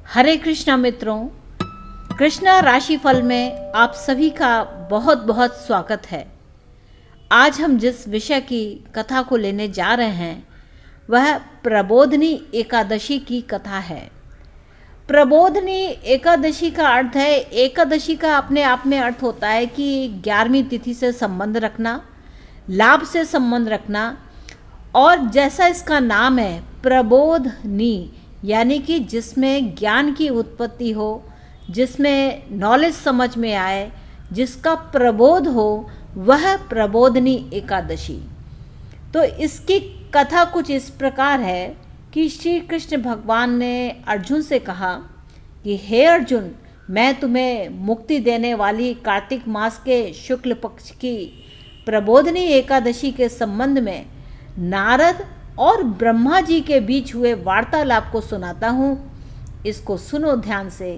हरे कृष्णा मित्रों, कृष्णा राशिफल में आप सभी का बहुत बहुत स्वागत है। आज हम जिस विषय की कथा को लेने जा रहे हैं वह प्रबोधिनी एकादशी की कथा है। प्रबोधिनी एकादशी का अर्थ है, एकादशी का अपने आप में अर्थ होता है कि 11वीं तिथि से संबंध रखना, लाभ से संबंध रखना, और जैसा इसका नाम है प्रबोधनी, यानी कि जिसमें ज्ञान की उत्पत्ति हो, जिसमें नॉलेज समझ में आए, जिसका प्रबोध हो, वह प्रबोधिनी एकादशी। तो इसकी कथा कुछ इस प्रकार है कि श्री कृष्ण भगवान ने अर्जुन से कहा कि हे अर्जुन, मैं तुम्हें मुक्ति देने वाली कार्तिक मास के शुक्ल पक्ष की प्रबोधिनी एकादशी के संबंध में नारद और ब्रह्मा जी के बीच हुए वार्तालाप को सुनाता हूँ। इसको सुनो ध्यान से।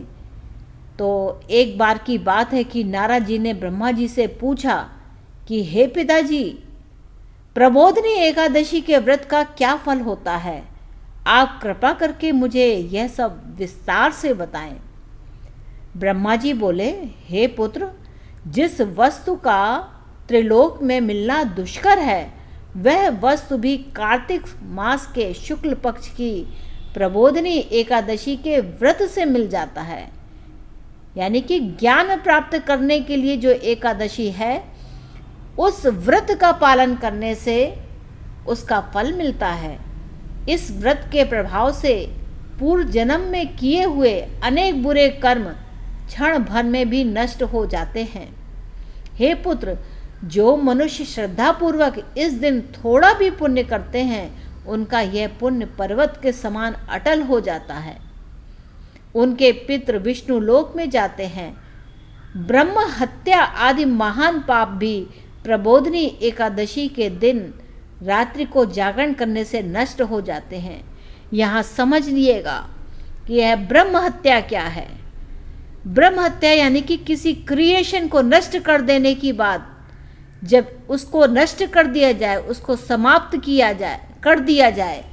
तो एक बार की बात है कि नारद जी ने ब्रह्मा जी से पूछा कि हे पिताजी, प्रबोधिनी एकादशी के व्रत का क्या फल होता है? आप कृपा करके मुझे यह सब विस्तार से बताएं। ब्रह्मा जी बोले, हे पुत्र, जिस वस्तु का त्रिलोक में मिलना दुष्कर है वह वस्तु भी कार्तिक मास के शुक्ल पक्ष की प्रबोधिनी एकादशी के व्रत से मिल जाता है। यानी कि ज्ञान प्राप्त करने के लिए जो एकादशी है, उस व्रत का पालन करने से उसका फल मिलता है। इस व्रत के प्रभाव से पूर्व जन्म में किए हुए अनेक बुरे कर्म क्षण भर में भी नष्ट हो जाते हैं। हे पुत्र, जो मनुष्य श्रद्धापूर्वक इस दिन थोड़ा भी पुण्य करते हैं, उनका यह पुण्य पर्वत के समान अटल हो जाता है। उनके पितृ विष्णु लोक में जाते हैं। ब्रह्म हत्या आदि महान पाप भी प्रबोधिनी एकादशी के दिन रात्रि को जागरण करने से नष्ट हो जाते हैं। यहाँ समझ लिएगा कि यह ब्रह्म हत्या क्या है। ब्रह्म हत्या यानी कि किसी क्रिएशन को नष्ट कर देने की बात, जब उसको नष्ट कर दिया जाए, उसको समाप्त कर दिया जाए,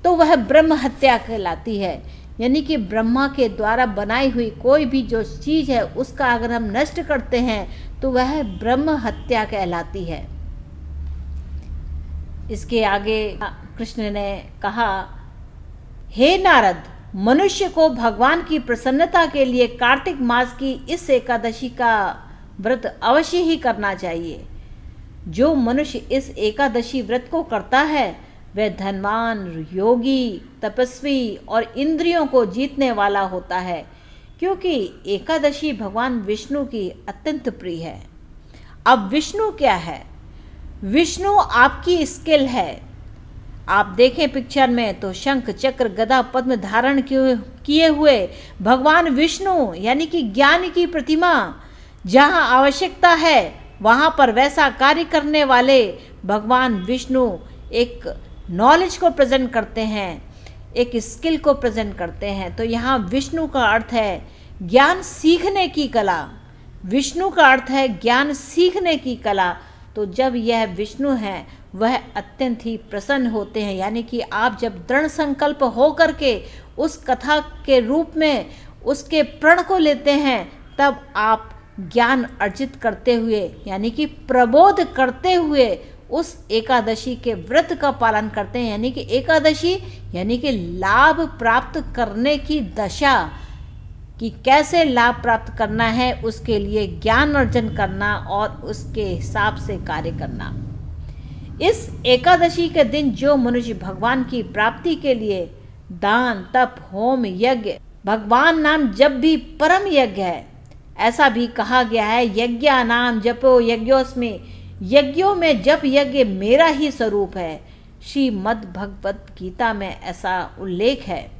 तो वह ब्रह्म हत्या कहलाती है। यानी कि ब्रह्मा के द्वारा बनाई हुई कोई भी जो चीज़ है उसका अगर हम नष्ट करते हैं तो वह ब्रह्म हत्या कहलाती है। इसके आगे कृष्ण ने कहा, हे नारद, मनुष्य को भगवान की प्रसन्नता के लिए कार्तिक मास की इस एकादशी का व्रत अवश्य ही करना चाहिए। जो मनुष्य इस एकादशी व्रत को करता है वह धनवान, योगी, तपस्वी और इंद्रियों को जीतने वाला होता है, क्योंकि एकादशी भगवान विष्णु की अत्यंत प्रिय है। अब विष्णु क्या है? विष्णु आपकी स्किल है। आप देखें पिक्चर में तो शंख, चक्र, गदा, पद्म धारण किए हुए भगवान विष्णु यानी कि ज्ञान की प्रतिमा, जहाँ आवश्यकता है वहाँ पर वैसा कार्य करने वाले भगवान विष्णु एक नॉलेज को प्रेजेंट करते हैं, एक स्किल को प्रेजेंट करते हैं। तो यहाँ विष्णु का अर्थ है ज्ञान सीखने की कला। विष्णु का अर्थ है ज्ञान सीखने की कला। तो जब यह विष्णु है वह अत्यंत ही प्रसन्न होते हैं। यानी कि आप जब दृढ़ संकल्प हो करके उस कथा के रूप में उसके प्रण को लेते हैं, तब आप ज्ञान अर्जित करते हुए यानी कि प्रबोध करते हुए उस एकादशी के व्रत का पालन करते हैं। यानी कि एकादशी यानी कि लाभ प्राप्त करने की दशा, कि कैसे लाभ प्राप्त करना है उसके लिए ज्ञान अर्जन करना और उसके हिसाब से कार्य करना। इस एकादशी के दिन जो मनुष्य भगवान की प्राप्ति के लिए दान, तप, होम, यज्ञ, भगवान नाम जप भी परम यज्ञ है। ऐसा भी कहा गया है, यज्ञा नाम जपो यज्ञोस्मि, यज्ञों में जप यज्ञ मेरा ही स्वरूप है। श्रीमद् भगवत गीता में ऐसा उल्लेख है।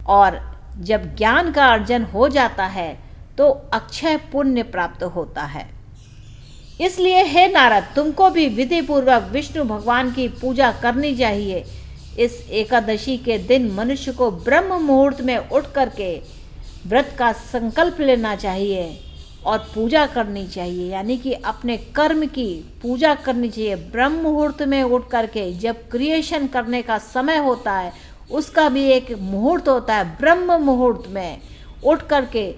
और जब ज्ञान का अर्जन हो जाता है तो अक्षय पुण्य प्राप्त होता है। इसलिए हे नारद, तुमको भी विधि पूर्वक विष्णु भगवान की पूजा करनी चाहिए। इस एकादशी के दिन मनुष्य को ब्रह्म मुहूर्त में उठ करके व्रत का संकल्प लेना चाहिए और पूजा करनी चाहिए। यानी कि अपने कर्म की पूजा करनी चाहिए। ब्रह्म मुहूर्त में उठ करके जब क्रिएशन करने का समय होता है उसका भी एक मुहूर्त होता है। ब्रह्म मुहूर्त में उठ करके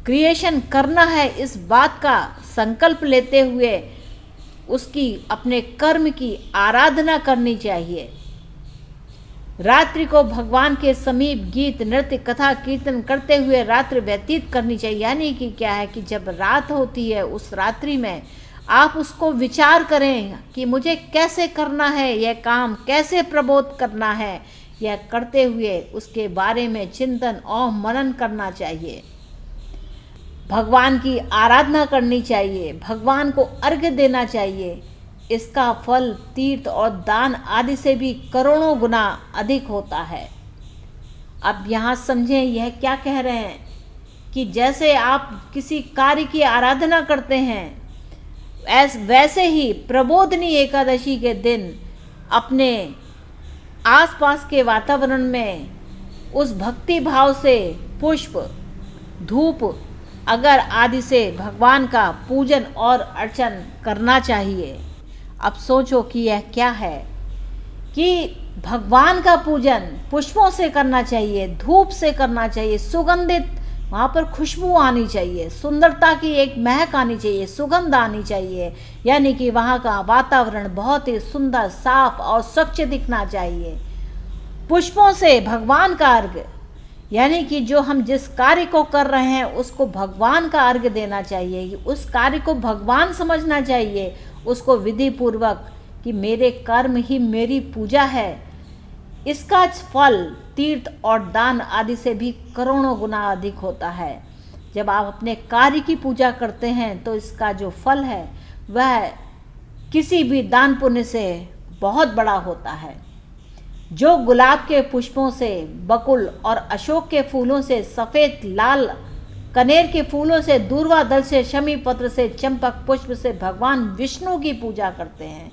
क्रिएशन करना है, इस बात का संकल्प लेते हुए उसकी अपने कर्म की आराधना करनी चाहिए। रात्रि को भगवान के समीप गीत नृत्य कथा कीर्तन करते हुए रात्रि व्यतीत करनी चाहिए। यानी कि क्या है कि जब रात होती है उस रात्रि में आप उसको विचार करें कि मुझे कैसे करना है यह काम, कैसे प्रबोध करना है, यह करते हुए उसके बारे में चिंतन और मनन करना चाहिए। भगवान की आराधना करनी चाहिए, भगवान को अर्घ्य देना चाहिए। इसका फल तीर्थ और दान आदि से भी करोड़ों गुना अधिक होता है। अब यहाँ समझें यह क्या कह रहे हैं कि जैसे आप किसी कार्य की आराधना करते हैं वैसे ही प्रबोधनी एकादशी के दिन अपने आसपास के वातावरण में उस भक्ति भाव से पुष्प धूप अगर आदि से भगवान का पूजन और अर्चन करना चाहिए। अब सोचो कि यह क्या है कि भगवान का पूजन पुष्पों से करना चाहिए, धूप से करना चाहिए, सुगंधित वहाँ पर खुशबू आनी चाहिए, सुंदरता की एक महक आनी चाहिए, सुगंध आनी चाहिए। यानी कि वहाँ का वातावरण बहुत ही सुंदर साफ और स्वच्छ दिखना चाहिए। पुष्पों से भगवान का अर्घ्य, यानी कि जो हम जिस कार्य को कर रहे हैं उसको भगवान का अर्घ्य देना चाहिए, उस कार्य को भगवान समझना चाहिए, उसको विधि पूर्वक कि मेरे कर्म ही मेरी पूजा है। इसका फल तीर्थ और दान आदि से भी करोड़ों गुना अधिक होता है। जब आप अपने कार्य की पूजा करते हैं तो इसका जो फल है वह किसी भी दान पुण्य से बहुत बड़ा होता है। जो गुलाब के पुष्पों से, बकुल और अशोक के फूलों से, सफ़ेद लाल कनेर के फूलों से, दूर्वा दल से, शमी पत्र से, चंपक पुष्प से भगवान विष्णु की पूजा करते हैं,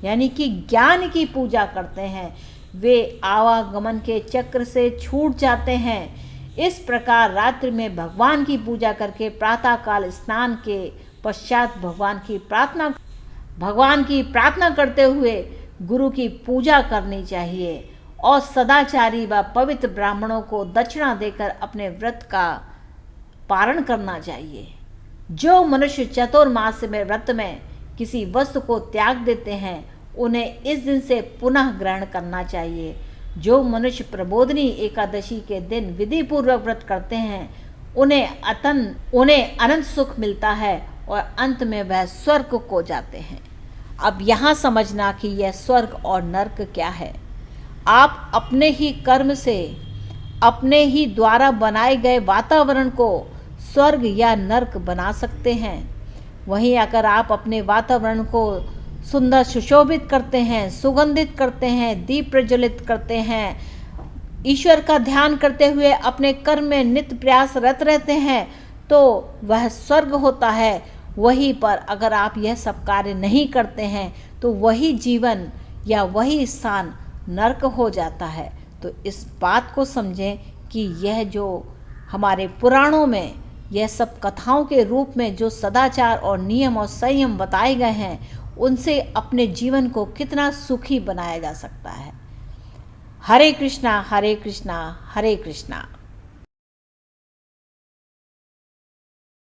यानी कि ज्ञान की पूजा करते हैं, वे आवागमन के चक्र से छूट जाते हैं। इस प्रकार रात्रि में भगवान की पूजा करके प्रातःकाल स्नान के पश्चात भगवान की प्रार्थना करते हुए गुरु की पूजा करनी चाहिए और सदाचारी व पवित्र ब्राह्मणों को दक्षिणा देकर अपने व्रत का पारण करना चाहिए। जो मनुष्य चतुर्मास में व्रत में किसी वस्तु को त्याग देते हैं उन्हें इस दिन से पुनः ग्रहण करना चाहिए। जो मनुष्य प्रबोधनी एकादशी के दिन विधि पूर्वक व्रत करते हैं उन्हें अनंत सुख मिलता है और अंत में वह स्वर्ग को जाते हैं। अब यहाँ समझना कि यह स्वर्ग और नर्क क्या है। आप अपने ही कर्म से अपने ही द्वारा बनाए गए वातावरण को स्वर्ग या नर्क बना सकते हैं। वहीं अगर आप अपने वातावरण को सुंदर सुशोभित करते हैं, सुगंधित करते हैं, दीप प्रज्वलित करते हैं, ईश्वर का ध्यान करते हुए अपने कर्म में नित्य प्रयासरत रहते हैं तो वह स्वर्ग होता है। वहीं पर अगर आप यह सब कार्य नहीं करते हैं तो वही जीवन या वही स्थान नर्क हो जाता है। तो इस बात को समझें कि यह जो हमारे पुराणों में यह सब कथाओं के रूप में जो सदाचार और नियम और संयम बताए गए हैं उनसे अपने जीवन को कितना सुखी बनाया जा सकता है। हरे कृष्णा हरे कृष्णा हरे कृष्णा।